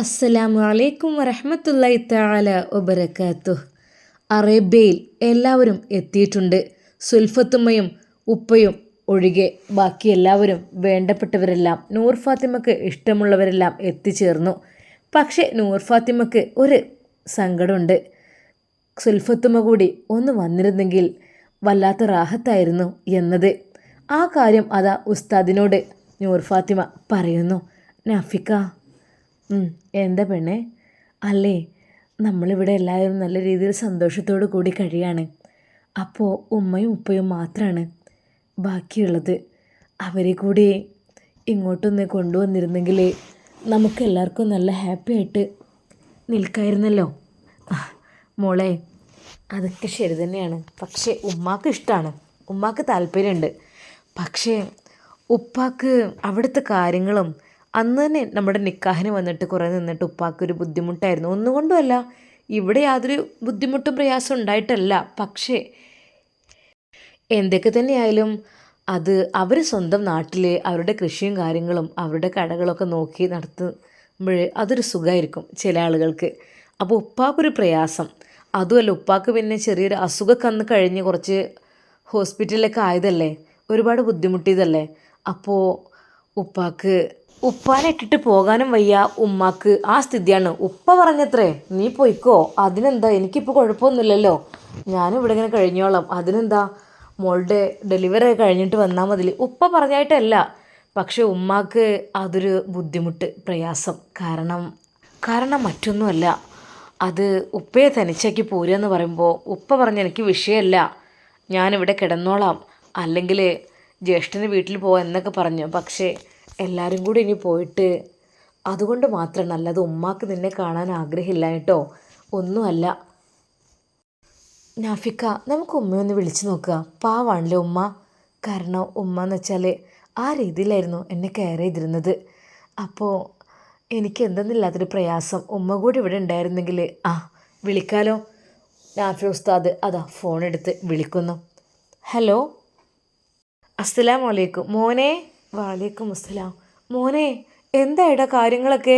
അസ്സലാമു അലൈക്കും വറഹ്മത്തുള്ളാഹി തആല വബറകാതുഹു. അറേബ്യയിൽ എല്ലാവരും എത്തിയിട്ടുണ്ട്. സുൽഫത്തുമ്മയും ഉപ്പയും ഒഴികെ ബാക്കി എല്ലാവരും, വേണ്ടപ്പെട്ടവരെല്ലാം, നൂർ ഫാത്തിമക്ക് ഇഷ്ടമുള്ളവരെല്ലാം എത്തിച്ചേർന്നു. പക്ഷേ നൂർ ഫാത്തിമക്ക് ഒരു സങ്കടമുണ്ട്. സുൽഫത്തുമ്മ കൂടി ഒന്ന് വന്നിരുന്നെങ്കിൽ വല്ലാത്ത റാഹത്തായിരുന്നു എന്നത്. ആ കാര്യം അതാ ഉസ്താദിനോട് നൂർ ഫാത്തിമ പറയുന്നു. നാഫിക്ക, എന്താ പെണ്ണേ? അല്ലേ, നമ്മളിവിടെ എല്ലാവരും നല്ല രീതിയിൽ സന്തോഷത്തോടു കൂടി കഴിയാണ്. അപ്പോൾ ഉമ്മയും ഉപ്പയും മാത്രമാണ് ബാക്കിയുള്ളത്. അവരെ കൂടി ഇങ്ങോട്ടൊന്ന് കൊണ്ടുവന്നിരുന്നെങ്കിൽ നമുക്കെല്ലാവർക്കും നല്ല ഹാപ്പി ആയിട്ട് നിൽക്കായിരുന്നല്ലോ. മോളെ, അതൊക്കെ ശരി തന്നെയാണ്. പക്ഷേ ഉമ്മാക്ക് ഇഷ്ടമാണ്, ഉമ്മാക്ക് താല്പര്യമുണ്ട്. പക്ഷേ ഉപ്പാക്ക് അവിടുത്തെ കാര്യങ്ങളും അന്ന് തന്നെ നമ്മുടെ നിക്കാഹിന് വന്നിട്ട് കുറേ നിന്നിട്ട് ഉപ്പാക്കൊരു ബുദ്ധിമുട്ടായിരുന്നു. ഒന്നുകൊണ്ടുമല്ല, ഇവിടെ യാതൊരു ബുദ്ധിമുട്ടും പ്രയാസം ഉണ്ടായിട്ടല്ല. പക്ഷേ എന്തൊക്കെ തന്നെയായാലും അത് അവർ സ്വന്തം നാട്ടിൽ അവരുടെ കൃഷിയും കാര്യങ്ങളും അവരുടെ കടകളൊക്കെ നോക്കി നടത്തുമ്പോൾ അതൊരു സുഖമായിരിക്കും ചില ആളുകൾക്ക്. അപ്പോൾ ഉപ്പാക്കൊരു പ്രയാസം. അതുമല്ല, ഉപ്പാക്ക് പിന്നെ ചെറിയൊരു അസുഖമൊക്കെ അന്ന് കഴിഞ്ഞ് കുറച്ച് ഹോസ്പിറ്റലിലൊക്കെ ആയതല്ലേ, ഒരുപാട് ബുദ്ധിമുട്ടിയതല്ലേ. അപ്പോൾ ഉപ്പാനെ ഇട്ടിട്ട് പോകാനും വയ്യ ഉമ്മാക്ക്. ആ സ്ഥിതിയാണ്. ഉപ്പ പറഞ്ഞത്രേ, നീ പോയിക്കോ, അതിനെന്താ, എനിക്കിപ്പോൾ കുഴപ്പമൊന്നുമില്ലല്ലോ, ഞാനും ഇവിടെ ഇങ്ങനെ കഴിഞ്ഞോളാം, അതിനെന്താ, മോളുടെ ഡെലിവറി കഴിഞ്ഞിട്ട് വന്നാൽ മതി. ഉപ്പ പറഞ്ഞായിട്ടല്ല, പക്ഷെ ഉമ്മാക്ക് അതൊരു ബുദ്ധിമുട്ട്, പ്രയാസം. കാരണം മറ്റൊന്നുമല്ല, അത് ഉപ്പയെ തനിച്ചാക്കി പോരുക എന്ന് പറയുമ്പോൾ ഉപ്പ പറഞ്ഞ എനിക്ക് വിഷയമല്ല, ഞാനിവിടെ കിടന്നോളാം, അല്ലെങ്കിൽ ജ്യേഷ്ഠന് വീട്ടിൽ പോവാം എന്നൊക്കെ പറഞ്ഞു. പക്ഷേ എല്ലാവരും കൂടി ഇനി പോയിട്ട് അതുകൊണ്ട് മാത്രമാണ്, അല്ലാതെ ഉമ്മാക്ക് നിന്നെ കാണാൻ ആഗ്രഹമില്ല കേട്ടോ, ഒന്നുമല്ല. നാഫിക്ക, നമുക്ക് ഉമ്മയൊന്ന് വിളിച്ചു നോക്കുക. പാവാണല്ലേ ഉമ്മ. കാരണം ഉമ്മ എന്ന് വെച്ചാൽ ആ രീതിയിലായിരുന്നു എന്നെ കെയർ ചെയ്തിരുന്നത്. അപ്പോൾ എനിക്ക് എന്തെന്നില്ലാത്തൊരു പ്രയാസം, ഉമ്മ കൂടി ഇവിടെ ഉണ്ടായിരുന്നെങ്കിൽ വിളിക്കാലോ. നാഫി ഉസ്താദ് അതാ ഫോൺ എടുത്ത് വിളിക്കുന്നു. ഹലോ, അസ്സലാമു അലൈക്കും. മോനെ. വാലേക്കും അസ്സലാം. മോനെ, എന്തായിടാ കാര്യങ്ങളൊക്കെ?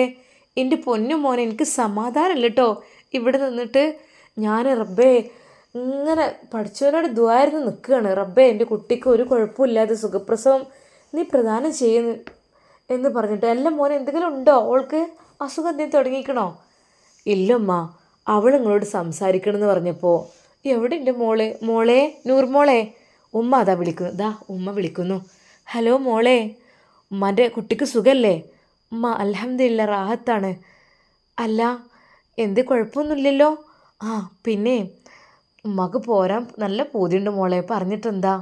എൻ്റെ പൊന്നു മോനെ, എനിക്ക് സമാധാനമില്ല കേട്ടോ ഇവിടെ നിന്നിട്ട്. ഞാൻ റബ്ബേ ഇങ്ങനെ പഠിച്ചവനോട് ദുആയിരുന്നു നിൽക്കുകയാണ്. റബ്ബേ, എൻ്റെ കുട്ടിക്ക് ഒരു കുഴപ്പമില്ലാതെ സുഖപ്രസവം നീ പ്രദാനം ചെയ്യുന്നു എന്ന് പറഞ്ഞിട്ട്. അല്ല മോനെ, എന്തെങ്കിലും ഉണ്ടോ? അവൾക്ക് അസുഖം എന്തെങ്കിലും തുടങ്ങിക്കണോ? ഇല്ലമ്മ, അവൾ നിങ്ങളോട് സംസാരിക്കണമെന്ന് പറഞ്ഞപ്പോൾ. എവിടെ എൻ്റെ മോളെ നൂർമോളെ? ഉമ്മ അതാ വിളിക്കുന്നു, ഉമ്മ വിളിക്കുന്നു. ഹലോ മോളെ, ഉമ്മാൻ്റെ കുട്ടിക്ക് സുഖമല്ലേ? ഉമ്മ അൽഹംദുലില്ലാ റാഹത്താണ്. അല്ല, എന്ത് കുഴപ്പമൊന്നുമില്ലല്ലോ? പിന്നെ ഉമ്മക്ക് പോരാൻ നല്ല പൂതിയുണ്ട് മോളെ, പറഞ്ഞിട്ടെന്താ,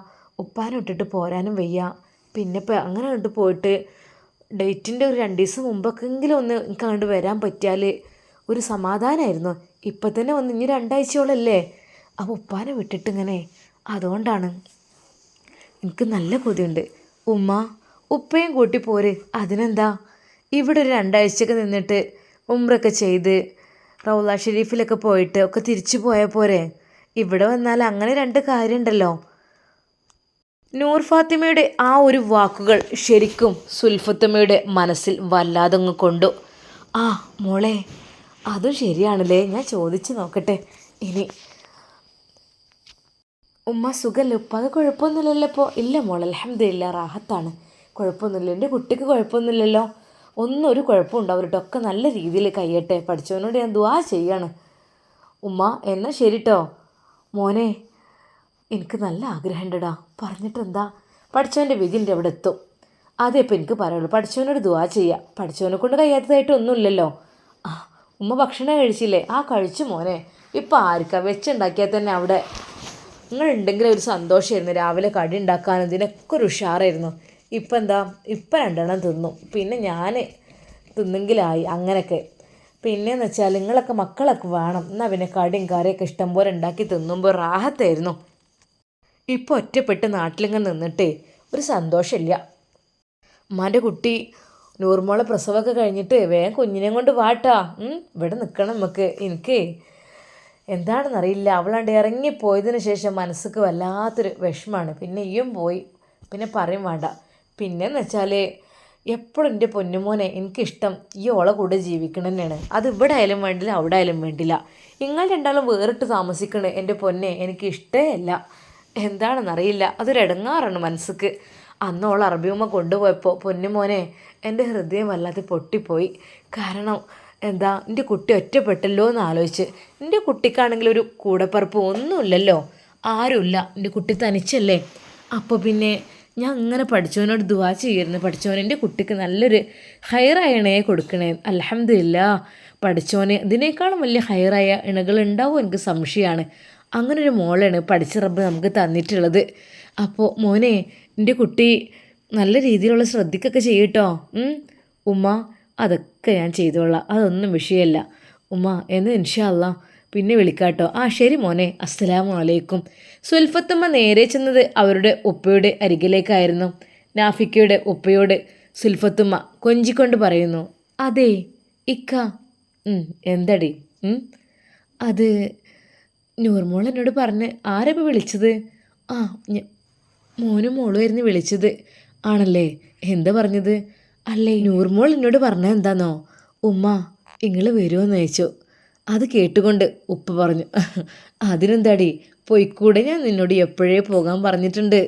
ഉപ്പാനെ ഇട്ടിട്ട് പോരാനും വയ്യ. പിന്നെ ഇപ്പം അങ്ങനെ കണ്ട് പോയിട്ട് ഡേറ്റിൻ്റെ ഒരു 2 ദിവസം മുമ്പൊക്കെങ്കിലും ഒന്ന് എനിക്ക് അങ്ങോട്ട് വരാൻ പറ്റിയാൽ ഒരു സമാധാനമായിരുന്നു. ഇപ്പം തന്നെ വന്ന് ഇനി 2 ആഴ്ചയോളല്ലേ. അപ്പോൾ ഉപ്പാനെ വിട്ടിട്ടിങ്ങനെ, അതുകൊണ്ടാണ് എനിക്ക് നല്ല കൊതിയുണ്ട്. ഉമ്മ ഉപ്പയും കൂട്ടി പോര്, അതിനെന്താ. ഇവിടെ ഒരു 2 ആഴ്ചയൊക്കെ നിന്നിട്ട് ഉംറയൊക്കെ ചെയ്ത് റൗള ഷെരീഫിലൊക്കെ പോയിട്ട് ഒക്കെ തിരിച്ചു പോയാൽ പോരെ. ഇവിടെ വന്നാൽ അങ്ങനെ 2 കാര്യമുണ്ടല്ലോ. നൂർ ഫാത്തിമയുടെ ആ ഒരു വാക്കുകൾ ശരിക്കും സുൽഫത്തുമ്മയുടെ മനസ്സിൽ വല്ലാതങ്ങ് കൊണ്ടു. മോളെ, അതും ശരിയാണല്ലേ, ഞാൻ ചോദിച്ചു നോക്കട്ടെ. ഇനി ഉമ്മ സുഖമല്ലേ? ഉപ്പാതെ കുഴപ്പമൊന്നുമില്ലല്ലോ ഇപ്പോൾ? ഇല്ല മോളെ, അൽഹംദുലില്ലാ റാഹത്താണ്, കുഴപ്പമൊന്നുമില്ല. എൻ്റെ കുട്ടിക്ക് കുഴപ്പമൊന്നുമില്ലല്ലോ, ഒന്നും ഒരു കുഴപ്പം ഉണ്ടാവില്ല. ഒക്കെ നല്ല രീതിയിൽ കഴിയട്ടെ, പഠിച്ചവനോട് ഞാൻ ദുആ ചെയ്യാണ്. ഉമ്മ എന്നാൽ ശരി കേട്ടോ. മോനെ, എനിക്ക് നല്ല ആഗ്രഹമുണ്ടടാ, പറഞ്ഞിട്ടെന്താ, പഠിച്ചവൻ്റെ വിധിൻ്റെ അവിടെ എത്തും. അതേ ഇപ്പം എനിക്ക് പറയുള്ളൂ, പഠിച്ചവനോട് ദുആ ചെയ്യുക. പഠിച്ചവനെ കൊണ്ട് കഴിയാത്തതായിട്ടൊന്നുമില്ലല്ലോ. ഉമ്മ ഭക്ഷണം കഴിച്ചില്ലേ? കഴിച്ചു മോനെ. ഇപ്പം ആർക്കാ, വെച്ചുണ്ടാക്കിയാൽ തന്നെ അവിടെ നിങ്ങളുണ്ടെങ്കിൽ ഒരു സന്തോഷമായിരുന്നു. രാവിലെ കടി ഉണ്ടാക്കാനും ഇതിനൊക്കെ ഒരു ഉഷാറായിരുന്നു. ഇപ്പം എന്താ, ഇപ്പം 2 തിന്നു, പിന്നെ ഞാൻ തിന്നെങ്കിലായി അങ്ങനെയൊക്കെ. പിന്നെയെന്ന് വെച്ചാൽ നിങ്ങളൊക്കെ മക്കളൊക്കെ വേണം, എന്നാൽ പിന്നെ കടിയും കറിയൊക്കെ ഇഷ്ടം പോലെ ഉണ്ടാക്കി തിന്നുമ്പോൾ റാഹത്തായിരുന്നു. ഇപ്പോൾ ഒറ്റപ്പെട്ട് നാട്ടിലിങ്ങനെ നിന്നിട്ടേ ഒരു സന്തോഷമില്ല. ഉമ്മാൻ്റെ കുട്ടി നൂർമോളെ പ്രസവമൊക്കെ കഴിഞ്ഞിട്ട് വേഗം കുഞ്ഞിനെ കൊണ്ട് വാട്ടാ. ഇവിടെ നിൽക്കണം നമുക്ക്. എനിക്ക് എന്താണെന്നറിയില്ല, അവളാണ്ട് ഇറങ്ങിപ്പോയതിന് ശേഷം മനസ്സിക്ക് വല്ലാത്തൊരു വിഷമമാണ്. പിന്നെ ഈയും പോയി, പിന്നെ പറയും വേണ്ട. പിന്നെയെന്ന് വെച്ചാൽ എപ്പോഴും എൻ്റെ പൊന്നുമോനെ എനിക്കിഷ്ടം ഈ ഓളെ കൂടെ ജീവിക്കണം തന്നെയാണ്. അത് ഇവിടെ ആയാലും വേണ്ടില്ല, അവിടെ ആയാലും വേണ്ടില്ല. നിങ്ങൾ രണ്ടാളും വേറിട്ട് താമസിക്കണേ എൻ്റെ പൊന്നെ എനിക്ക് ഇഷ്ടമല്ല. എന്താണെന്നറിയില്ല, അതൊരു ഇടങ്ങാറാണ് മനസ്സിക്ക്. അന്ന് ഓൾ അറബിയമ്മ കൊണ്ടുപോയപ്പോൾ പൊന്നുമോനെ എൻ്റെ ഹൃദയം വല്ലാതെ പൊട്ടിപ്പോയി. കാരണം എന്താ, എൻ്റെ കുട്ടി ഒറ്റപ്പെട്ടല്ലോ എന്ന് ആലോചിച്ച്. എൻ്റെ കുട്ടിക്കാണെങ്കിൽ ഒരു കൂടപ്പറപ്പ് ഒന്നുമില്ലല്ലോ, ആരുമില്ല, എൻ്റെ കുട്ടി തനിച്ചല്ലേ. അപ്പോൾ പിന്നെ ഞാൻ ഇങ്ങനെ പഠിച്ചവനോട് ദുആ ചെയ്യുന്നു, പഠിച്ചവൻ എൻ്റെ കുട്ടിക്ക് നല്ലൊരു ഹൈറായ ഇണയെ കൊടുക്കണേ. അൽഹംദുലില്ലാ, പഠിച്ചവന് ഇതിനേക്കാളും വലിയ ഹൈറായ ഇണകൾ ഉണ്ടാവും എനിക്ക് സംശയമാണ്. അങ്ങനൊരു മോളാണ് പഠിച്ച റബ്ബ് നമുക്ക് തന്നിട്ടുള്ളത്. അപ്പോൾ മോനെ എൻ്റെ കുട്ടി നല്ല രീതിയിലുള്ള ശ്രദ്ധിക്കൊക്കെ ചെയ്യട്ടോ. ഉമ്മ അതൊക്കെ ഞാൻ ചെയ്തോളാം, അതൊന്നും വിഷയമല്ല ഉമ്മ എന്ന് ഇൻഷാ അല്ലാ പിന്നെ വിളിക്കാട്ടോ. ആ ശരി മോനെ, അസ്സലാമു അലൈക്കും. സുൽഫത്തുമ്മ നേരെ ചെന്നത് അവരുടെ ഉപ്പയുടെ അരികിലേക്കായിരുന്നു. നാഫിക്കയുടെ ഉപ്പയോട് സുൽഫത്തുമ്മ കൊഞ്ചിക്കൊണ്ട് പറയുന്നു, അതെ ഇക്ക. എന്തടി? അത് നൂർമോൾ എന്നോട് പറഞ്ഞ്. ആരപ്പോൾ വിളിച്ചത്? ആ മോനും മോളുമായിരുന്നു വിളിച്ചത്. ആണല്ലേ, എന്താ പറഞ്ഞത്? അല്ലേ നൂർമോൾ എന്നോട് പറഞ്ഞത് എന്താന്നോ, ഉമ്മ നിങ്ങൾ വരുമോയെന്ന് ചോദിച്ചു. അത് കേട്ടുകൊണ്ട് ഉപ്പ പറഞ്ഞു, അതിനെന്താടി പോയിക്കൂടെ, ഞാൻ നിന്നോട് എപ്പോഴേ പോകാൻ പറഞ്ഞിട്ടുണ്ട്.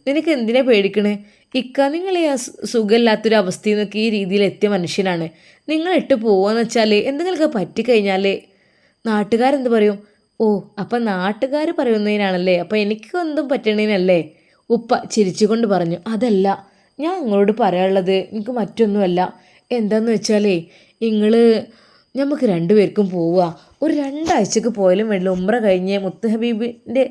നിനക്ക് എന്തിനാ പേടിക്കണേ? ഇക്ക നിങ്ങൾ ഈ സുഖമില്ലാത്തൊരു അവസ്ഥയിൽ നിന്നൊക്കെ ഈ രീതിയിൽ എത്തിയ മനുഷ്യനാണ്. നിങ്ങൾ ഇട്ട് പോവാന്ന് വെച്ചാൽ എന്തെങ്കിലുമൊക്കെ പറ്റിക്കഴിഞ്ഞാൽ നാട്ടുകാരെന്ത് പറയും? ഓ അപ്പം നാട്ടുകാർ പറയുന്നതിനാണല്ലേ, അപ്പം എനിക്ക് എന്തും പറ്റണേനല്ലേ? ഉപ്പ ചിരിച്ചുകൊണ്ട് പറഞ്ഞു, അതല്ല ഞാൻ നിങ്ങളോട് പറയാനുള്ളത്, എനിക്ക് മറ്റൊന്നുമല്ല. എന്താന്ന് വെച്ചാലേ നിങ്ങൾ നമുക്ക് രണ്ടുപേർക്കും പോവുക, ഒരു 2 ആഴ്ചക്ക് പോയാലും വേണ്ടില്ല, ഉംറ കഴിഞ്ഞ് മുത്ത് ഹബീബിൻ്റെ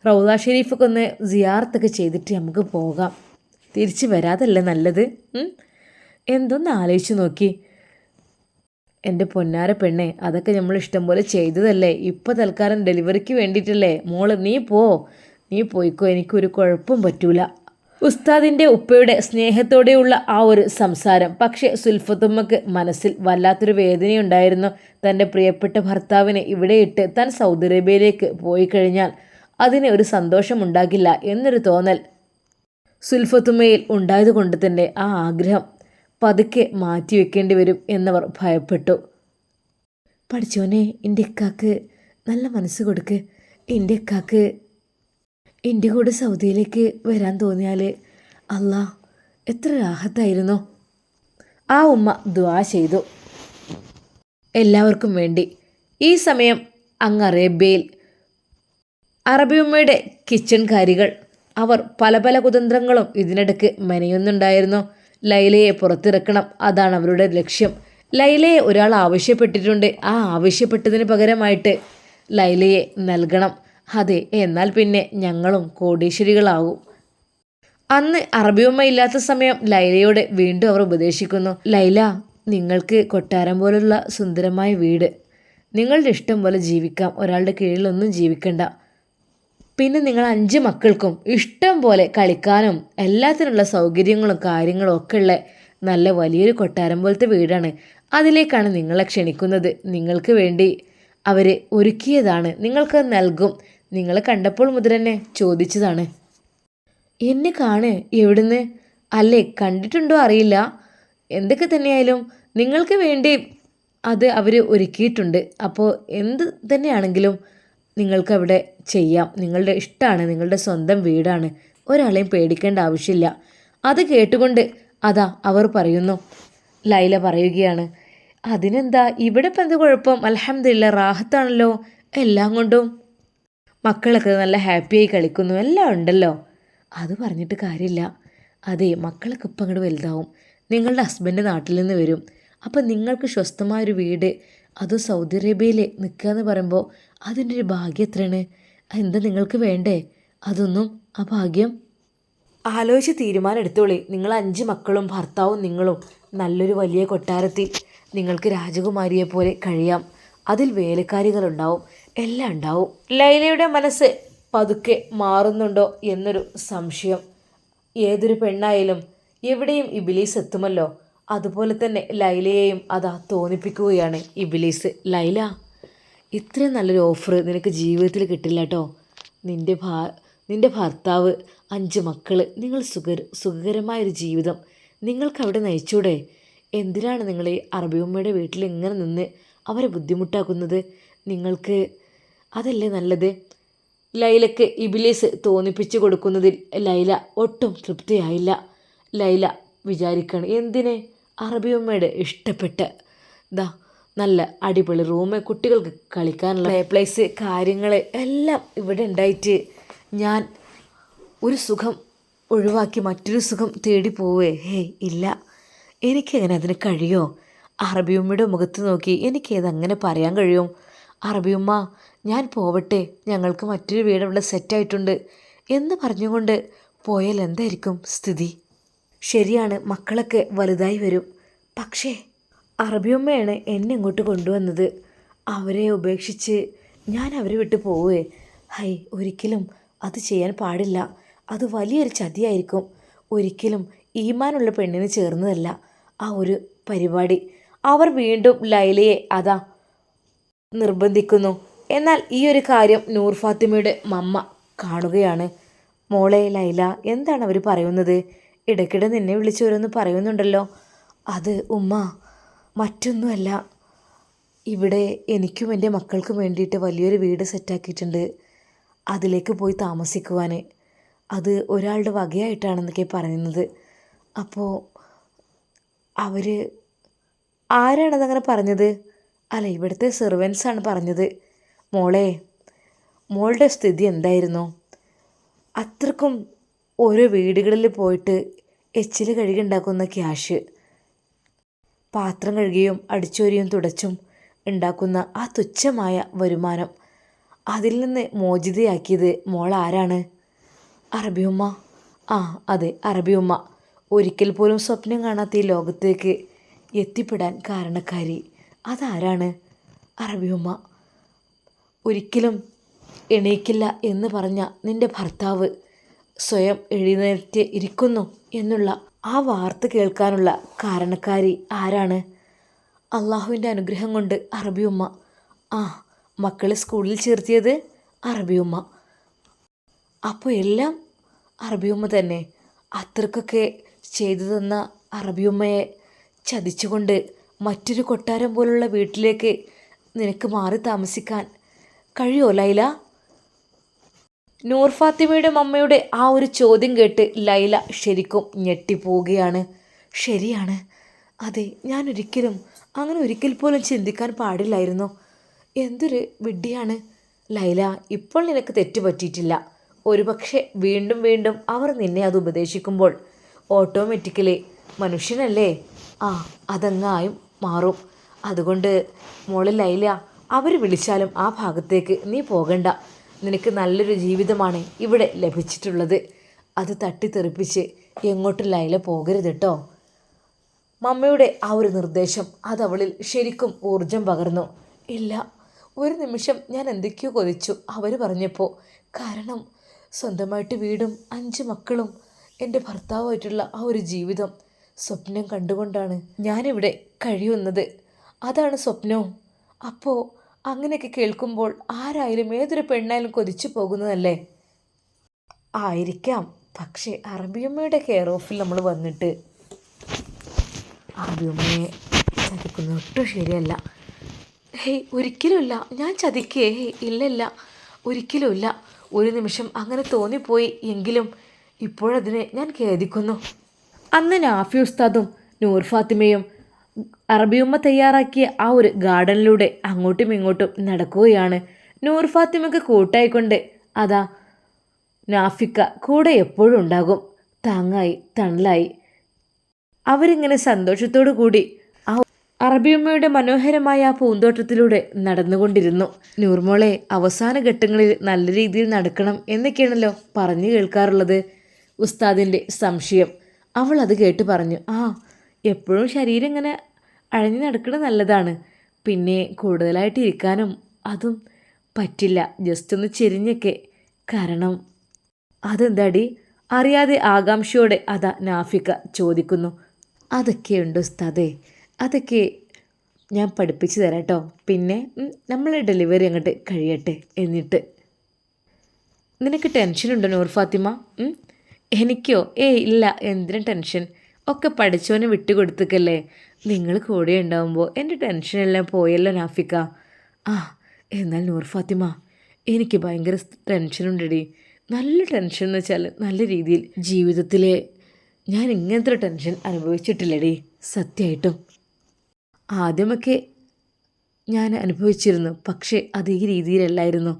റൗദ ഷെരീഫൊക്കെ ഒന്ന് സിയാറത്തൊക്കെ ചെയ്തിട്ട് നമുക്ക് പോകാം. തിരിച്ച് വരാതല്ലേ നല്ലത്? എന്തൊന്ന് ആലോചിച്ച് നോക്കി എൻ്റെ പൊന്നാര പെണ്ണെ, അതൊക്കെ നമ്മൾ ഇഷ്ടം പോലെ ചെയ്തതല്ലേ. ഇപ്പോൾ തൽക്കാലം ഡെലിവറിക്ക് വേണ്ടിയിട്ടല്ലേ. മോള് നീ പോയിക്കോ, എനിക്കൊരു കുഴപ്പവും പറ്റൂല. ഉസ്താദിൻ്റെ ഉപ്പയുടെ സ്നേഹത്തോടെയുള്ള ആ ഒരു സംസാരം. പക്ഷേ സുൽഫത്തുമ്മക്ക് മനസ്സിൽ വല്ലാത്തൊരു വേദനയുണ്ടായിരുന്നു. തൻ്റെ പ്രിയപ്പെട്ട ഭർത്താവിനെ ഇവിടെ ഇട്ട് താൻ സൗദി അറേബ്യയിലേക്ക് പോയി കഴിഞ്ഞാൽ അതിന് ഒരു സന്തോഷമുണ്ടാകില്ല എന്നൊരു തോന്നൽ സുൽഫത്തുമ്മയിൽ ഉണ്ടായതുകൊണ്ട് തന്നെ ആ ആഗ്രഹം പതുക്കെ മാറ്റിവെക്കേണ്ടി വരും എന്നവർ ഭയപ്പെട്ടു. പഠിച്ചോനെ, എൻ്റെ ഇക്കാക്ക് നല്ല മനസ്സ് കൊടുക്ക്. എൻ്റെ ഇക്കാക്ക് എൻ്റെ കൂടെ സൗദിയിലേക്ക് വരാൻ തോന്നിയാൽ അല്ലാ എത്ര രാഹത്തായിരുന്നു. ആ ഉമ്മ ദുആ ചെയ്തു എല്ലാവർക്കും വേണ്ടി. ഈ സമയം അങ്ങ് അറേബ്യയിൽ അറബി ഉമ്മയുടെ കിച്ചൺകാരികൾ അവർ പല പല കുതന്ത്രങ്ങളും ഇതിനിടയ്ക്ക് മെനയുന്നുണ്ടായിരുന്നു. ലൈലയെ പുറത്തിറക്കണം, അതാണ് അവരുടെ ലക്ഷ്യം. ലൈലയെ ഒരാൾ ആവശ്യപ്പെട്ടിട്ടുണ്ട്, ആ ആവശ്യപ്പെട്ടതിന് പകരമായിട്ട് ലൈലയെ നൽകണം. അതെ, എന്നാൽ പിന്നെ ഞങ്ങളും കോടീശ്വരികളാകും. അന്ന് അറബിയമ്മ ഇല്ലാത്ത സമയം ലൈലയോട് വീണ്ടും അവർ ഉപദേശിക്കുന്നു, ലൈല നിങ്ങൾക്ക് കൊട്ടാരം പോലുള്ള സുന്ദരമായ വീട്, നിങ്ങളുടെ ഇഷ്ടം പോലെ ജീവിക്കാം, ഒരാളുടെ കീഴിലൊന്നും ജീവിക്കണ്ട. പിന്നെ നിങ്ങൾ 5 മക്കൾക്കും ഇഷ്ടം പോലെ കളിക്കാനും എല്ലാത്തിനുള്ള സൗകര്യങ്ങളും കാര്യങ്ങളും ഒക്കെ ഉള്ള നല്ല വലിയൊരു കൊട്ടാരം പോലത്തെ വീടാണ്. അതിലേക്കാണ് നിങ്ങളെ ക്ഷണിക്കുന്നത്. നിങ്ങൾക്ക് വേണ്ടി അവർ ഒരുക്കിയതാണ്, നിങ്ങൾക്ക് നൽകും. നിങ്ങളെ കണ്ടപ്പോൾ മുതൽ തന്നെ ചോദിച്ചതാണ്. എന്നെ കാണ്, എവിടുന്ന്? അല്ലേ, കണ്ടിട്ടുണ്ടോ അറിയില്ല. എന്തൊക്കെ തന്നെയായാലും നിങ്ങൾക്ക് വേണ്ടി അത് അവർ ഒരുക്കിയിട്ടുണ്ട്. അപ്പോൾ എന്ത് തന്നെയാണെങ്കിലും നിങ്ങൾക്കവിടെ ചെയ്യാം. നിങ്ങളുടെ ഇഷ്ടമാണ്, നിങ്ങളുടെ സ്വന്തം വീടാണ്, ഒരാളെയും പേടിക്കേണ്ട ആവശ്യമില്ല. അത് കേട്ടുകൊണ്ട് അതാ അവർ പറയുന്നു. ലൈല പറയുകയാണ്, അതിനെന്താ, ഇവിടെ ഇപ്പം എന്ത് കുഴപ്പം? അൽഹംദുലില്ലാ, റാഹത്താണല്ലോ എല്ലാം കൊണ്ടും. മക്കളൊക്കെ നല്ല ഹാപ്പിയായി കളിക്കുന്നു, എല്ലാം ഉണ്ടല്ലോ. അത് പറഞ്ഞിട്ട് കാര്യമില്ല. അതെ, മക്കളൊക്കെ ഇപ്പം അങ്ങോട്ട് വലുതാവും, നിങ്ങളുടെ ഹസ്ബൻഡ് നാട്ടിൽ നിന്ന് വരും. അപ്പം നിങ്ങൾക്ക് സ്വസ്ഥമായൊരു വീട്, അതും സൗദി അറേബ്യയിൽ നിൽക്കുക എന്ന് പറയുമ്പോൾ അതിൻ്റെ ഒരു ഭാഗ്യം എത്രയാണ്? എന്താ നിങ്ങൾക്ക് വേണ്ടേ അതൊന്നും? ആ ഭാഗ്യം ആലോചിച്ച് തീരുമാനം എടുത്തോളി. നിങ്ങൾ 5 മക്കളും ഭർത്താവും നിങ്ങളും നല്ലൊരു വലിയ കൊട്ടാരത്തിൽ നിങ്ങൾക്ക് രാജകുമാരിയെ പോലെ കഴിയാം. അതിൽ വേലക്കാരികളുണ്ടാവും, എല്ലാം ഉണ്ടാവും. ലൈലയുടെ മനസ്സ് പതുക്കെ മാറുന്നുണ്ടോ എന്നൊരു സംശയം. ഏതൊരു പെണ്ണായാലും എവിടെയും ഇബിലീസ് എത്തുമല്ലോ, അതുപോലെ തന്നെ ലൈലയെയും അതാ തോന്നിപ്പിക്കുകയാണ് ഇബിലീസ്. ലൈല, ഇത്രയും നല്ലൊരു ഓഫർ നിനക്ക് ജീവിതത്തിൽ കിട്ടില്ല കേട്ടോ. നിൻ്റെ ഭർത്താവ്, 5 മക്കൾ, നിങ്ങൾ സുഖകരമായൊരു ജീവിതം, നിങ്ങൾക്ക് അവിടെ നയിച്ചൂടെ? എന്തിനാണ് നിങ്ങൾ ഈ അറബിയമ്മയുടെ വീട്ടിൽ ഇങ്ങനെ നിന്ന് അവരെ ബുദ്ധിമുട്ടാക്കുന്നത്? നിങ്ങൾക്ക് അതല്ലേ നല്ലത്? ലൈലയ്ക്ക് ഇബിലീസ് തോന്നിപ്പിച്ചു കൊടുക്കുന്നതിൽ ലൈല ഒട്ടും തൃപ്തിയായില്ല. ലൈല വിചാരിക്കണം, എന്തിന് അറബിയമ്മയുടെ ഇഷ്ടപ്പെട്ട നല്ല അടിപൊളി റൂമ്, കുട്ടികൾക്ക് കളിക്കാനുള്ള പ്ലേസ്, കാര്യങ്ങൾ എല്ലാം ഇവിടെ ഉണ്ടായിട്ട് ഞാൻ ഒരു സുഖം ഒഴിവാക്കി മറ്റൊരു സുഖം തേടി പോവേ? ഹേയ് ഇല്ല, എനിക്കെങ്ങനെ അതിന് കഴിയോ? അറബിയമ്മയുടെ മുഖത്ത് നോക്കി എനിക്കേതങ്ങനെ പറയാൻ കഴിയും? അറബിയമ്മ, ഞാൻ പോവട്ടെ, ഞങ്ങൾക്ക് മറ്റൊരു വീട് ഇവിടെ സെറ്റായിട്ടുണ്ട് എന്ന് പറഞ്ഞുകൊണ്ട് പോയാൽ എന്തായിരിക്കും സ്ഥിതി? ശരിയാണ്, മക്കളൊക്കെ വലുതായി വരും. പക്ഷേ അറബിയമ്മയാണ് എന്നെ ഇങ്ങോട്ട് കൊണ്ടുവന്നത്. അവരെ ഉപേക്ഷിച്ച് ഞാൻ അവരെ വിട്ട് പോവേ? ഹൈ, ഒരിക്കലും അത് ചെയ്യാൻ പാടില്ല. അത് വലിയൊരു ചതിയായിരിക്കും. ഒരിക്കലും ഈമാനുള്ള പെണ്ണിന് ചേർന്നതല്ല ആ ഒരു പരിപാടി. അവർ വീണ്ടും ലൈലയെ നിർബന്ധിക്കുന്നു. എന്നാൽ ഈ ഒരു കാര്യം നൂർ ഫാത്തിമയുടെ മമ്മ കാണുകയാണ്. മോളെ ലൈല, എന്താണ് അവർ പറയുന്നത്? ഇടയ്ക്കിടെ നിന്നെ വിളിച്ച് ഓരോന്ന് പറയുന്നുണ്ടല്ലോ. അത് ഉമ്മ മറ്റൊന്നുമല്ല, ഇവിടെ എനിക്കും എൻ്റെ മക്കൾക്കും വേണ്ടിയിട്ട് വലിയൊരു വീട് സെറ്റാക്കിയിട്ടുണ്ട്. അതിലേക്ക് പോയി താമസിക്കുവാൻ. അത് ഒരാളുടെ വകയായിട്ടാണെന്നൊക്കെ പറയുന്നത്. അപ്പോൾ അവർ ആരാണതങ്ങനെ പറഞ്ഞത്? അല്ല, ഇവിടുത്തെ സെർവൻസാണ് പറഞ്ഞത്. മോളുടെ സ്ഥിതി എന്തായിരുന്നു? അത്രക്കും ഓരോ വീടുകളിൽ പോയിട്ട് എച്ചിൽ കഴുകി ഉണ്ടാക്കുന്ന ക്യാഷ്, പാത്രം കഴുകിയും അടിച്ചോരിയും തുടച്ചും ഉണ്ടാക്കുന്ന ആ തുച്ഛമായ വരുമാനം, അതിൽ നിന്ന് മോചിതയാക്കിയത് മോൾ ആരാണ്? അറബിയമ്മ. ആ അതെ, അറബിയമ്മ. ഒരിക്കൽ പോലും സ്വപ്നം കാണാത്ത ഈ ലോകത്തേക്ക് എത്തിപ്പെടാൻ കാരണക്കാരി അതാരാണ്? അറബിയമ്മ. ഒരിക്കലും എണീക്കില്ല എന്ന് പറഞ്ഞ നിൻ്റെ ഭർത്താവ് സ്വയം എഴുന്നേറ്റ് ഇരിക്കുന്നു എന്നുള്ള ആ വാർത്ത കേൾക്കാനുള്ള കാരണക്കാരി ആരാണ്? അള്ളാഹുവിൻ്റെ അനുഗ്രഹം കൊണ്ട് അറബിയമ്മ. ആ, മക്കളെ സ്കൂളിൽ ചേർത്തിയത് അറബിയമ്മ. അപ്പോൾ എല്ലാം അറബിയമ്മ തന്നെ. അത്രക്കൊക്കെ ചെയ്തു തന്ന അറബിയമ്മയെ ചതിച്ചുകൊണ്ട് മറ്റൊരു കൊട്ടാരം പോലുള്ള വീട്ടിലേക്ക് നിനക്ക് മാറി താമസിക്കാൻ കഴിയുമോ ലൈല? നൂർ ഫാത്തിമയുടെ മമ്മയുടെ ആ ഒരു ചോദ്യം കേട്ട് ലൈല ശരിക്കും ഞെട്ടിപ്പോവുകയാണ്. ശരിയാണ്, അതെ, ഞാൻ അങ്ങനെ ഒരിക്കൽ പോലും ചിന്തിക്കാൻ പാടില്ലായിരുന്നു. എന്തൊരു വിഡ്ഢിയാണ് ലൈല. ഇപ്പോൾ നിനക്ക് തെറ്റ് പറ്റിയിട്ടില്ല. ഒരുപക്ഷെ വീണ്ടും വീണ്ടും അവർ നിന്നെ അത് ഉപദേശിക്കുമ്പോൾ ഓട്ടോമാറ്റിക്കലി മനുഷ്യനല്ലേ, അതങ്ങായും മാറും. അതുകൊണ്ട് മോളെ ലൈല, അവർ വിളിച്ചാലും ആ ഭാഗത്തേക്ക് നീ പോകണ്ട. നിനക്ക് നല്ലൊരു ജീവിതമാണ് ഇവിടെ ലഭിച്ചിട്ടുള്ളത്. അത് തട്ടിത്തെറിപ്പിച്ച് എങ്ങോട്ടും ലൈല പോകരുത് കേട്ടോ. മമ്മയുടെ ആ ഒരു നിർദ്ദേശം അതവളിൽ ശരിക്കും ഊർജം പകർന്നു. ഇല്ല, ഒരു നിമിഷം ഞാൻ എന്തൊക്കെയോ കൊതിച്ചു അവർ പറഞ്ഞപ്പോൾ. കാരണം സ്വന്തമായിട്ട് വീടും 5 മക്കളും എൻ്റെ ഭർത്താവുമായിട്ടുള്ള ആ ഒരു ജീവിതം സ്വപ്നം കണ്ടുകൊണ്ടാണ് ഞാനിവിടെ കഴിയുന്നത്. അതാണ് സ്വപ്നവും. അപ്പോൾ അങ്ങനെയൊക്കെ കേൾക്കുമ്പോൾ ആരായാലും ഏതൊരു പെണ്ണായാലും കൊതിച്ചു പോകുന്നതല്ലേ? ആയിരിക്കാം. പക്ഷേ അറബിയമ്മയുടെ കെയർ ഓഫിൽ നമ്മൾ വന്നിട്ട് അറബിയമ്മയെ ചതിക്കുന്നത് ഒട്ടും ശരിയല്ല. ഹേയ്, ഒരിക്കലുമില്ല, ഞാൻ ചതിക്കേ? ഇല്ല, ഒരിക്കലുമില്ല. ഒരു നിമിഷം അങ്ങനെ തോന്നിപ്പോയി എങ്കിലും ഇപ്പോഴതിനെ ഞാൻ ഖേദിക്കുന്നു. അന്ന് നാഫി ഉസ്താദും നൂർ ഫാത്തിമയും അറബിയമ്മ തയ്യാറാക്കിയ ആ ഒരു ഗാർഡനിലൂടെ അങ്ങോട്ടും ഇങ്ങോട്ടും നടക്കുകയാണ്. നൂർ ഫാത്തിമയ്ക്ക് കൂട്ടായിക്കൊണ്ട് നാഫിക്ക കൂടെ എപ്പോഴും ഉണ്ടാകും, താങ്ങായി തണലായി. അവരിങ്ങനെ സന്തോഷത്തോടു കൂടി ആ അറബിയമ്മയുടെ മനോഹരമായ ആ പൂന്തോട്ടത്തിലൂടെ നടന്നുകൊണ്ടിരുന്നു. നൂർമോളെ, അവസാന ഘട്ടങ്ങളിൽ നല്ല രീതിയിൽ നടക്കണം എന്നൊക്കെയാണല്ലോ പറഞ്ഞു കേൾക്കാറുള്ളത്. ഉസ്താദിൻ്റെ സംശയം. അവൾ അത് കേട്ട് പറഞ്ഞു, എപ്പോഴും ശരീരം ഇങ്ങനെ അഴഞ്ഞു നടക്കണം നല്ലതാണ്. പിന്നെ കൂടുതലായിട്ട് ഇരിക്കാനും അതും പറ്റില്ല. ജസ്റ്റ് ഒന്ന് ചെരിഞ്ഞൊക്കെ. കാരണം അതെന്താടി? അറിയാതെ ആകാംക്ഷയോടെ നാഫിക്ക ചോദിക്കുന്നു. അതൊക്കെയുണ്ട് ഉസ്താദേ, അതൊക്കെ ഞാൻ പഠിപ്പിച്ചു തരാം കേട്ടോ. പിന്നെ നമ്മളെ ഡെലിവറി അങ്ങോട്ട് കഴിയട്ടെ. എന്നിട്ട് നിനക്ക് ടെൻഷനുണ്ടോ നൂർ ഫാത്തിമ? എനിക്കോ? ഇല്ല, എന്തിനും ടെൻഷൻ? ഒക്കെ പഠിച്ചവന് വിട്ടുകൊടുത്തേക്കല്ലേ. നിങ്ങൾ കൂടെ ഉണ്ടാവുമ്പോൾ എൻ്റെ ടെൻഷനെല്ലാം പോയല്ലോ നാഫിക്ക. ആ എന്നാൽ നൂർ ഫാത്തിമ, എനിക്ക് ഭയങ്കര ടെൻഷനുണ്ടടി. നല്ല ടെൻഷൻ എന്ന് വെച്ചാൽ നല്ല രീതിയിൽ. ജീവിതത്തിൽ ഞാൻ ഇങ്ങനത്തെ ഒരു ടെൻഷൻ അനുഭവിച്ചിട്ടില്ലടി സത്യമായിട്ടും. ആദ്യമൊക്കെ ഞാൻ അനുഭവിച്ചിരുന്നു, പക്ഷേ അത് ഈ രീതിയിലല്ലായിരുന്നു.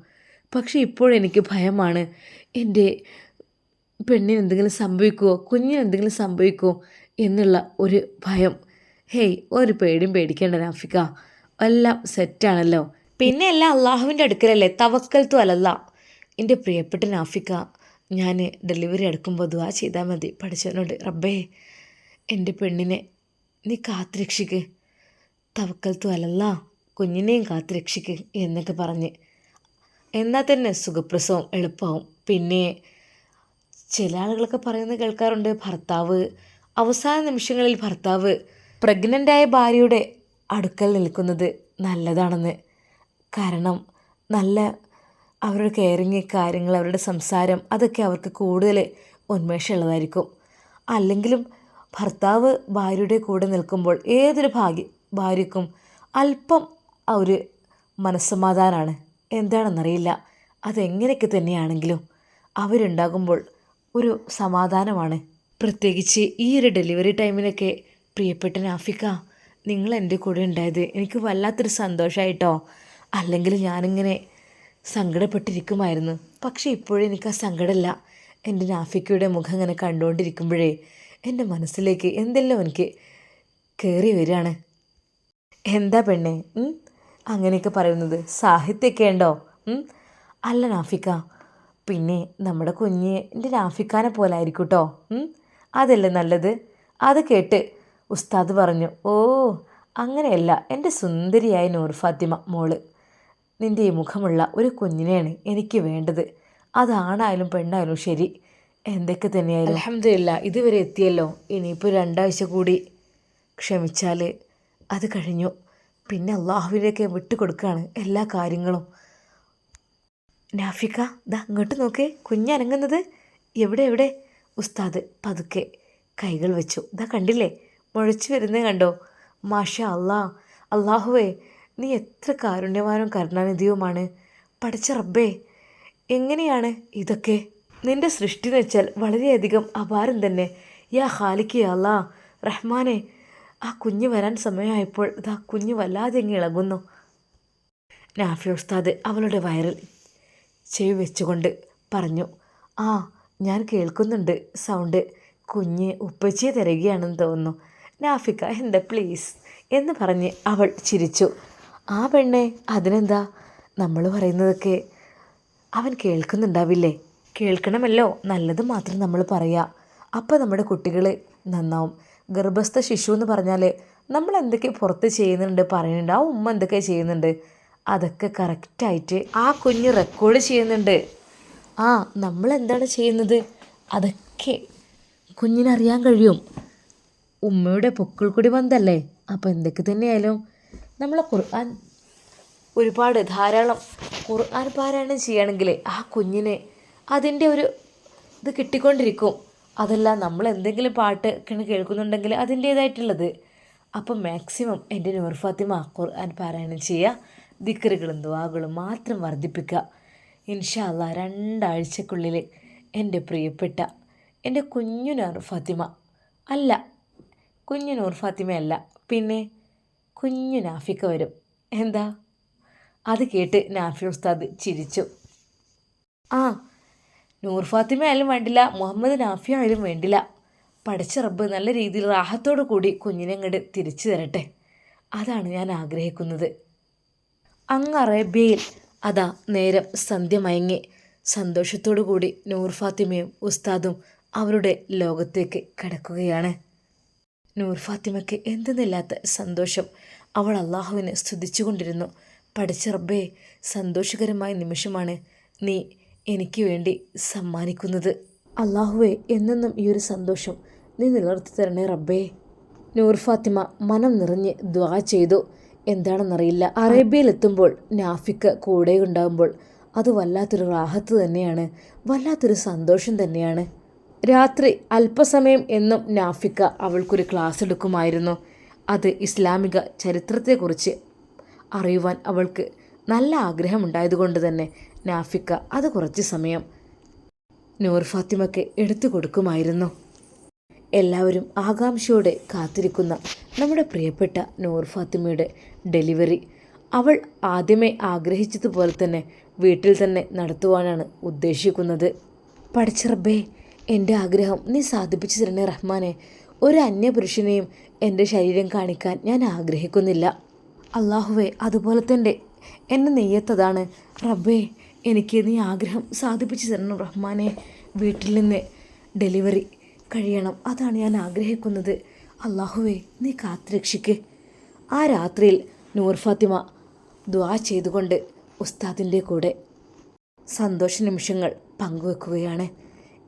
പക്ഷേ ഇപ്പോഴെനിക്ക് ഭയമാണ്. എൻ്റെ പെണ്ണിന് എന്തെങ്കിലും സംഭവിക്കുമോ, കുഞ്ഞിന് എന്തെങ്കിലും സംഭവിക്കുമോ എന്നുള്ള ഒരു ഭയം. ഹേയ്, ഒരു പേടിയും പേടിക്കേണ്ട നാഫിക്ക, എല്ലാം സെറ്റാണല്ലോ. പിന്നെ എല്ലാം അള്ളാഹുവിൻ്റെ അടുക്കലല്ലേ, തവക്കൽത്തു അലല്ല. എൻ്റെ പ്രിയപ്പെട്ട നാഫിക്ക, ഞാൻ ഡെലിവറി എടുക്കുമ്പോൾ ദുആ ചെയ്താൽ മതി പഠിച്ചവനോട്, റബ്ബേ എൻ്റെ പെണ്ണിനെ നീ കാത്തുരക്ഷിക്ക്, തവക്കൽത്തു അലല്ല, കുഞ്ഞിനെയും കാത്തുരക്ഷിക്ക് എന്നൊക്കെ പറഞ്ഞ്. എന്നാൽ തന്നെ സുഖപ്രസവം എളുപ്പമാവും. പിന്നെ ചില ആളുകളൊക്കെ പറയുന്നത് കേൾക്കാറുണ്ട്, ഭർത്താവ് അവസാന നിമിഷങ്ങളിൽ ഭർത്താവ് പ്രഗ്നൻ്റായ ഭാര്യയുടെ അടുക്കൽ നിൽക്കുന്നത് നല്ലതാണെന്ന്. കാരണം നല്ല അവരുടെ കെയറിങ് കാര്യങ്ങൾ, അവരുടെ സംസാരം, അതൊക്കെ അവർക്ക് കൂടുതൽ ഉന്മേഷമുള്ളതായിരിക്കും. അല്ലെങ്കിലും ഭർത്താവ് ഭാര്യയുടെ കൂടെ നിൽക്കുമ്പോൾ ഏതൊരു ഭാര്യയ്ക്കും അല്പം ഒരു മനസ്സമാധാനമാണ്. എന്താണെന്നറിയില്ല, അതെങ്ങനെയൊക്കെ തന്നെയാണെങ്കിലും അവരുണ്ടാകുമ്പോൾ ഒരു സമാധാനമാണ്. പ്രത്യേകിച്ച് ഈ ഒരു ഡെലിവറി ടൈമിലൊക്കെ. പ്രിയപ്പെട്ട നാഫിക്ക, നിങ്ങൾ എൻ്റെ കൂടെ ഉണ്ടായത് എനിക്ക് വല്ലാത്തൊരു സന്തോഷമായിട്ടോ. അല്ലെങ്കിൽ ഞാനിങ്ങനെ സങ്കടപ്പെട്ടിരിക്കുമായിരുന്നു. പക്ഷേ ഇപ്പോഴും എനിക്ക് ആ സങ്കടമില്ല. എൻ്റെ നാഫിക്കയുടെ മുഖം ഇങ്ങനെ കണ്ടുകൊണ്ടിരിക്കുമ്പോഴേ എൻ്റെ മനസ്സിലേക്ക് എന്തെല്ലാം എനിക്ക് കയറി വരികയാണ്. എന്താ പെണ്ണേ അങ്ങനെയൊക്കെ പറയുന്നത്? സാഹിത്യമൊക്കെ ഉണ്ടോ? അല്ല നാഫിക്ക, പിന്നെ നമ്മുടെ കുഞ്ഞ് എൻ്റെ നാഫിക്കാനെ പോലെ ആയിരിക്കും കേട്ടോ. അതല്ലേ നല്ലത്. അത് കേട്ട് ഉസ്താദ് പറഞ്ഞു, ഓ അങ്ങനെയല്ല എൻ്റെ സുന്ദരിയായ നൂർ ഫാത്തിമ മോള്, നിൻ്റെ ഈ മുഖമുള്ള ഒരു കുഞ്ഞിനെയാണ് എനിക്ക് വേണ്ടത്. അതാണായാലും പെണ്ണായാലും ശരി, എന്തൊക്കെ തന്നെയായാലും അൽഹംദുലില്ലാ ഇതുവരെ എത്തിയല്ലോ. ഇനിയിപ്പോൾ 2 ആഴ്ച കൂടി ക്ഷമിച്ചാൽ അത് കഴിഞ്ഞു. പിന്നെ അള്ളാഹുവിലേക്ക് വിട്ടുകൊടുക്കുകയാണ് എല്ലാ കാര്യങ്ങളും. നാഫിക്ക, ദാ ഇങ്ങോട്ട് നോക്കേ, കുഞ്ഞനങ്ങുന്നത്. എവിടെ? ഉസ്താദ് പതുക്കെ കൈകൾ വെച്ചു. ദാ കണ്ടില്ലേ, മുഴച്ചു വരുന്നേ കണ്ടോ? മാഷാ അല്ലാ. അള്ളാഹുവേ, നീ എത്ര കാരുണ്യവാനും കരുണാനിധിയുമാണ്. പഠിച്ച റബ്ബേ, എങ്ങനെയാണ് ഇതൊക്കെ? നിൻ്റെ സൃഷ്ടി എന്ന് വെച്ചാൽ വളരെയധികം അപാരം തന്നെ. യാ ഖാലിക്ക് യാ അല്ലാ റഹ്മാനെ. ആ കുഞ്ഞ് വരാൻ സമയമായപ്പോൾ ഇതാ കുഞ്ഞ് വല്ലാതെ എങ്ങ് ഇളകുന്നു. നാഫി ഉസ്താദ് അവളുടെ വയറിൽ ചെവി വെച്ചുകൊണ്ട് പറഞ്ഞു, ആ ഞാൻ കേൾക്കുന്നുണ്ട് സൗണ്ട്. കുഞ്ഞ് ഉപ്പച്ചിയെ തിരയുകയാണെന്ന് തോന്നുന്നു. നാഫിക്ക എന്താ പ്ലീസ് എന്ന് പറഞ്ഞ് അവൾ ചിരിച്ചു. ആ പെണ്ണെ, അതിനെന്താ, നമ്മൾ പറയുന്നതൊക്കെ അവൻ കേൾക്കുന്നുണ്ടാവില്ലേ? കേൾക്കണമല്ലോ, നല്ലത് മാത്രം നമ്മൾ പറയുക. അപ്പോൾ നമ്മുടെ കുട്ടികൾ നന്നാവും. ഗർഭസ്ഥ ശിശു എന്ന് പറഞ്ഞാൽ നമ്മൾ എന്തൊക്കെ പുറത്ത് ചെയ്യുന്നുണ്ട് പറയുന്നുണ്ട്, ആ ഉമ്മ എന്തൊക്കെ ചെയ്യുന്നുണ്ട് അതൊക്കെ കറക്റ്റായിട്ട് ആ കുഞ്ഞ് റെക്കോർഡ് ചെയ്യുന്നുണ്ട്. ആ നമ്മൾ എന്താണ് ചെയ്യുന്നത് അതൊക്കെ കുഞ്ഞിനറിയാൻ കഴിയും. ഉമ്മയുടെ പൊക്കിൾ കൂടി വന്നതല്ലേ. അപ്പോൾ എന്തൊക്കെ തന്നെയായാലും നമ്മളെ ഖുർആൻ ഒരുപാട് ധാരാളം ഖുർആൻ പാരായണം ചെയ്യുകയാണെങ്കിൽ ആ കുഞ്ഞിന് അതിൻ്റെ ഒരു ഇത് കിട്ടിക്കൊണ്ടിരിക്കും. അതല്ല നമ്മൾ എന്തെങ്കിലും പാട്ട് കേൾക്കുന്നുണ്ടെങ്കിൽ അതിൻ്റേതായിട്ടുള്ളത്. അപ്പം മാക്സിമം എൻ്റെ നൂർ ഫാത്തിമ ഖുർആൻ പാരായണം ചെയ്യുക, ദിക്റുകളും ദുആകളും മാത്രം വർദ്ധിപ്പിക്കുക. ഇൻഷാ അല്ലാ 2 ആഴ്ചക്കുള്ളിൽ എൻ്റെ പ്രിയപ്പെട്ട എൻ്റെ കുഞ്ഞു നൂർ ഫാത്തിമ അല്ല, കുഞ്ഞു നൂർ ഫാത്തിമയല്ല, പിന്നെ കുഞ്ഞു നാഫിക്ക വരും. എന്താ? അത് കേട്ട് നാഫി ഉസ്താദ് ചിരിച്ചു. ആ നൂർ ഫാത്തിമ ആയാലും വേണ്ടില്ല, മുഹമ്മദ് നാഫി ആയാലും വേണ്ടില്ല, പഠിച്ച റബ്ബ് നല്ല രീതിയിൽ റാഹത്തോടു കൂടി കുഞ്ഞിനെ അങ്ങോട്ട് തിരിച്ചു തരട്ടെ. അതാണ് ഞാൻ ആഗ്രഹിക്കുന്നത്. അങ്ങ് അറേബ്യയിൽ അതാ നേരം സന്ധ്യ മയങ്ങി. സന്തോഷത്തോടു കൂടി നൂർ ഫാത്തിമയും ഉസ്താദും അവരുടെ ലോകത്തേക്ക് കടക്കുകയാണ്. നൂർ ഫാത്തിമയ്ക്ക് എന്തെന്നില്ലാത്ത സന്തോഷം. അവൾ അള്ളാഹുവിനെ സ്തുതിച്ചുകൊണ്ടിരുന്നു. പഠിച്ച റബ്ബേ, സന്തോഷകരമായ നിമിഷമാണ് നീ എനിക്ക് വേണ്ടി സമ്മാനിക്കുന്നത്. അള്ളാഹുവേ, എന്നെന്നും ഈ ഒരു സന്തോഷം നീ നിലനിർത്തി തരണേ റബ്ബേ. നൂർ ഫാത്തിമ മനം നിറഞ്ഞ് ദുആ ചെയ്തു. എന്താണെന്നറിയില്ല, അറേബ്യയിലെത്തുമ്പോൾ നാഫിക്ക് കൂടെ ഉണ്ടാകുമ്പോൾ അത് വല്ലാത്തൊരു റാഹത്ത് തന്നെയാണ്, വല്ലാത്തൊരു സന്തോഷം തന്നെയാണ്. രാത്രി അല്പസമയം എന്നും നാഫിക്ക അവൾക്കൊരു ക്ലാസ് എടുക്കുമായിരുന്നു. അത് ഇസ്ലാമിക ചരിത്രത്തെക്കുറിച്ച് അറിയുവാൻ അവൾക്ക് നല്ല ആഗ്രഹമുണ്ടായതുകൊണ്ട് തന്നെ നാഫിക്ക അത് കുറച്ച് സമയം നൂർ ഫാത്തിമയ്ക്ക് എടുത്തു കൊടുക്കുമായിരുന്നു. എല്ലാവരും ആകാംക്ഷയോടെ കാത്തിരിക്കുന്ന നമ്മുടെ പ്രിയപ്പെട്ട നൂർ ഫാത്തിമയുടെ ഡെലിവറി അവൾ ആദ്യമേ ആഗ്രഹിച്ചതുപോലെ തന്നെ വീട്ടിൽ തന്നെ നടത്തുവാനാണ് ഉദ്ദേശിക്കുന്നത്. പഠിച്ചറബേ, എൻ്റെ ആഗ്രഹം നീ സാധിപ്പിച്ചു തരണേ റഹ്മാനെ. ഒരു അന്യപുരുഷനെയും എൻ്റെ ശരീരം കാണിക്കാൻ ഞാൻ ആഗ്രഹിക്കുന്നില്ല. അള്ളാഹുവേ, അതുപോലെ തന്നെ എൻ്റെ നെയ്യത്തതാണ്. റബ്ബേ, എനിക്ക് നീ ആഗ്രഹം സാധിപ്പിച്ചു തരണം റഹ്മാനെ. വീട്ടിൽ നിന്ന് ഡെലിവറി കഴിയണം, അതാണ് ഞാൻ ആഗ്രഹിക്കുന്നത്. അള്ളാഹുവേ, നീ കാത്തുരക്ഷിക്ക്. ആ രാത്രിയിൽ നൂർ ഫാത്തിമ ദുആ ചെയ്തുകൊണ്ട് ഉസ്താദിൻ്റെ കൂടെ സന്തോഷ നിമിഷങ്ങൾ പങ്കുവെക്കുകയാണ്.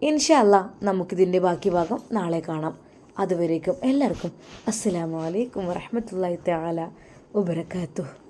ഇൻഷാ അല്ലാ, നമുക്കിതിൻ്റെ ബാക്കി ഭാഗം നാളെ കാണാം. അതുവരേക്കും എല്ലാവർക്കും അസ്സലാമു അലൈക്കും വറഹ്മത്തുള്ളാഹി തആല വബറകാതുഹു.